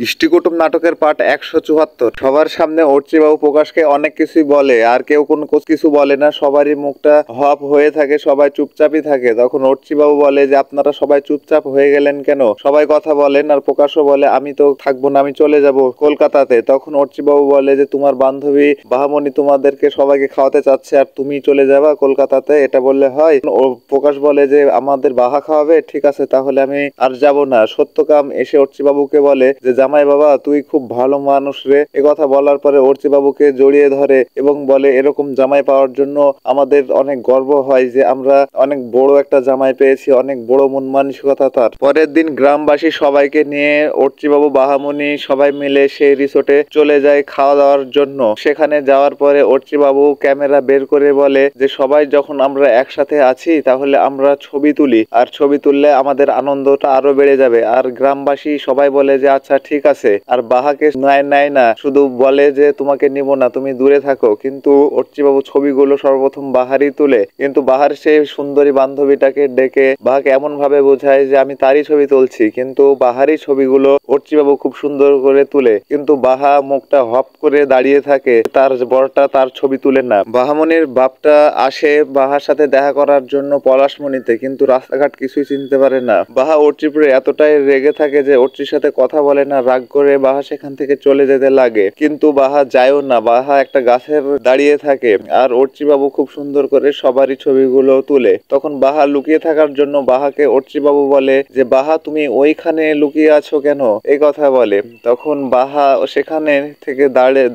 ইষ্টিকুটুম নাটকের পার্ট 174। সবার সামনে অর্চিবাবু প্রকাশকে অনেক কিছুই বলে, আর কেউ কোনো কিছু বলে না। সবারই মুখটা হপ হয়ে থাকে, সবাই চুপচাপই থাকে। তখন অর্চিবাবু বলে যে আপনারা সবাই চুপচাপ হয়ে গেলেন কেন? সবাই কথা বলেন। আর প্রকাশও বলে আমি তো থাকবো না, আমি চলে যাব কলকাতাতে। তখন অর্চিবাবু বলে যে তোমার বান্ধবী বাহামণি তোমাদেরকে সবাইকে খাওয়াতে চাচ্ছে আর তুমি চলে যাবা কলকাতাতে, এটা বললে হয়? ও প্রকাশ বলে যে আমাদের বাহা খাওয়াবে, ঠিক আছে তাহলে আমি আর যাব না। সত্যকাম এসে অর্চিবাবুকে বলে যে জামাই বাবা তুই খুব ভালো মানুষ রে। কথা বলার পরে অর্চিবাবুকে জড়িয়ে ধরে এবং বলে এরকম জামাই পাওয়ার জন্য আমাদের অনেক গর্ব হয় যে আমরা অনেক বড় একটা জামাই পেয়েছি, অনেক বড় মন মানসিকতা তার। পরের দিন গ্রামবাসী সবাইকে নিয়ে অর্চিবাবু বাহামণি সবাই মিলে সেই রিসোর্টে চলে যায় খাওয়া দাওয়ার জন্য। সেখানে যাওয়ার পরে অর্চিবাবু ক্যামেরা বের করে বলে যে সবাই যখন আমরা একসাথে আছি তাহলে আমরা ছবি তুলি, আর ছবি তুললে আমাদের আনন্দটা আরো বেড়ে যাবে। আর গ্রামবাসী সবাই বলে যে আচ্ছা ঠিক আছে। আর বাহাকে নেয় না, শুধু বলে যে তোমাকে নিব না, তুমি দূরে থাকো। কিন্তু অর্চিবাবু ছবিগুলো সর্বপ্রথম বাহারই তুলে, কিন্তু বাহার সেই সুন্দরী বান্ধবীটাকে ডেকে বাহাকে এমন ভাবে বোঝায় যে আমি তারই ছবি তুলছি, কিন্তু বাহারই ছবিগুলো অর্চিবাবু খুব সুন্দর করে তুলে। কিন্তু বাহা মুখটা হপ করে দাঁড়িয়ে থাকে, তার বরটা তার ছবি তুলে না। বাহামণির বাপটা আসে বাহার সাথে দেখা করার জন্য পলাশমণিতে, কিন্তু রাস্তাঘাট কিছুই চিনতে পারে না। বাহা অর্চিপুরে এতটাই রেগে থাকে যে অর্চির সাথে কথা বলে না। রাগ করে বাহা সেখান থেকে চলে যেতে লাগে, কিন্তু বাহা যায়ও না। বাহা একটা গাছের দাঁড়িয়ে থাকে, আর অর্চিবাবু খুব সুন্দর করে সবারই ছবিগুলো তুলে। তখন বাহা লুকিয়ে থাকার জন্য বাহাকে অর্চিবাবু বলে যে বাহা তুমি ওইখানে লুকিয়ে আছো কেন, এই কথা বলে। তখন বাহা সেখানে থেকে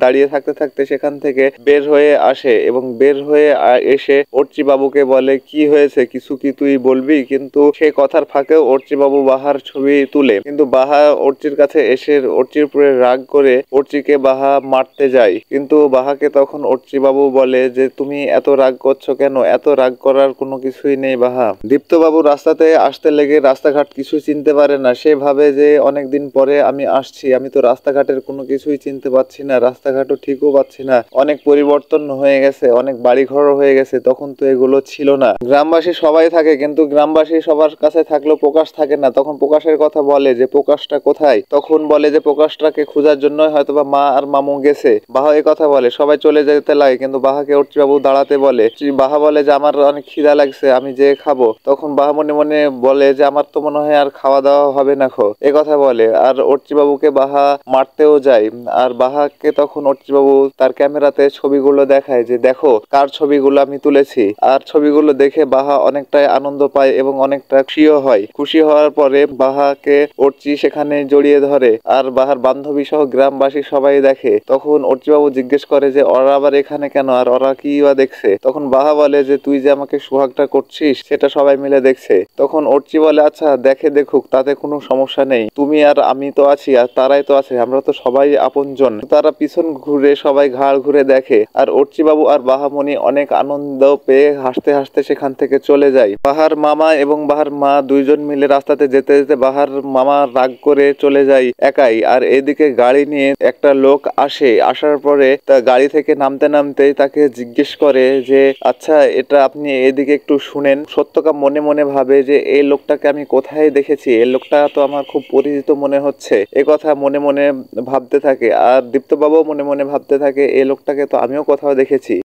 দাঁড়িয়ে থাকতে থাকতে সেখান থেকে বের হয়ে আসে এবং বের হয়ে এসে অর্চিবাবুকে বলে কি হয়েছে, কিছু কি তুই বলবি? কিন্তু সে কথার ফাঁকেও অর্চিবাবু বাহার ছবি তুলে। কিন্তু বাহা অর্চির কাছে এসে অর্চির উপরে রাগ করে অর্চিকে বাহা মারতে যায়। কিন্তু বাহাকে তখন অর্চিবাবু বলে যে তুমি এত রাগ করছো কেন? এত রাগ করার কোনো কিছুই নেই বাহা। দীপ্তবাবু রাস্তাতে আসতে লেগে রাস্তাঘাট কিছুই চিনতে পারে না। সে ভাবে যে অনেকদিন পরে আমি আসছি, আমি তো রাস্তাঘাটের কোনো কিছুই চিনতে পারছি না, রাস্তাঘাটও ঠিকও পাচ্ছি না, অনেক পরিবর্তন হয়ে গেছে, অনেক বাড়িঘরও হয়ে গেছে। তখন তো এগুলো ছিল না। গ্রামবাসী সবাই থাকে, কিন্তু গ্রামবাসী সবার কাছে থাকলেও প্রকাশ থাকে না। তখন প্রকাশের কথা বলে যে প্রকাশটা কোথায়? তখন বলে যে প্রকাশটাকে খোঁজার জন্য হয়তোবা মা আর মামু গেছে। বাহা এই কথা বলে, সবাই চলে যেতে লাগে, কিন্তু বাহাকে অর্চিবাবু দাঁড়াতে বলে। বাহা বলে যে আমার অনেক খিদা লাগছে, আমি যে খাবো। তখন বাহা মনে মনে বলে যে আমার তো মনে হয় আর খাওয়া দাওয়া হবে না খো, এ কথা বলে। আর অর্চিবাবুকে বাহা মারতেও যায়। আর বাহাকে তখন অর্চিবাবু তার ক্যামেরাতে ছবিগুলো দেখায় যে দেখো কার ছবিগুলো আমি তুলেছি। আর ছবিগুলো দেখে বাহা অনেকটাই আনন্দ পায় এবং অনেকটা খুশিও হয়। খুশি হওয়ার পরে বাহাকে অর্চি সেখানে জড়িয়ে ধরে, আর বাহার বান্ধবী সহ গ্রামবাসী সবাই দেখে। তখন অর্চিবাবু জিজ্ঞেস করে যে ওরা আবার এখানে কেন, আর ওরা কি বা দেখছে? তখন বাহা বলে যে তুই যে আমাকে সোহাগটা করছিস সেটা সবাই মিলে দেখছে। তখন অর্চি বলে আচ্ছা দেখুক, তাতে কোনো সমস্যা নেই, তুমি আর আমি তো আছি আর তারাই তো আছে, আমরা তো সবাই আপনজন। তারা পিছন ঘুরে সবাই ঘাড় ঘুরে দেখে, আর অর্চিবাবু আর বাহামণি অনেক আনন্দ পেয়ে হাসতে হাসতে সেখান থেকে চলে যায়। বাহার মামা এবং বাহার মা দুইজন মিলে রাস্তাতে যেতে যেতে বাহার মামা রাগ করে চলে যায় একাই। আর এদিকে গাড়ি নিয়ে একটা লোক আসে, আসার পরে তা গাড়ি থেকে নামতেই তাকে জিজ্ঞেস করে যে আচ্ছা এটা আপনি এদিকে একটু শুনেন। সত্যকাম মনে মনে ভাবে যে এই লোকটাকে আমি কোথায় দেখেছি, এই লোকটা তো আমার খুব পরিচিত মনে হচ্ছে, এ কথা মনে মনে ভাবতে থাকে। আর দীপ্তবাবু মনে মনে ভাবতে থাকে এই লোকটাকে তো আমিও কোথাও দেখেছি।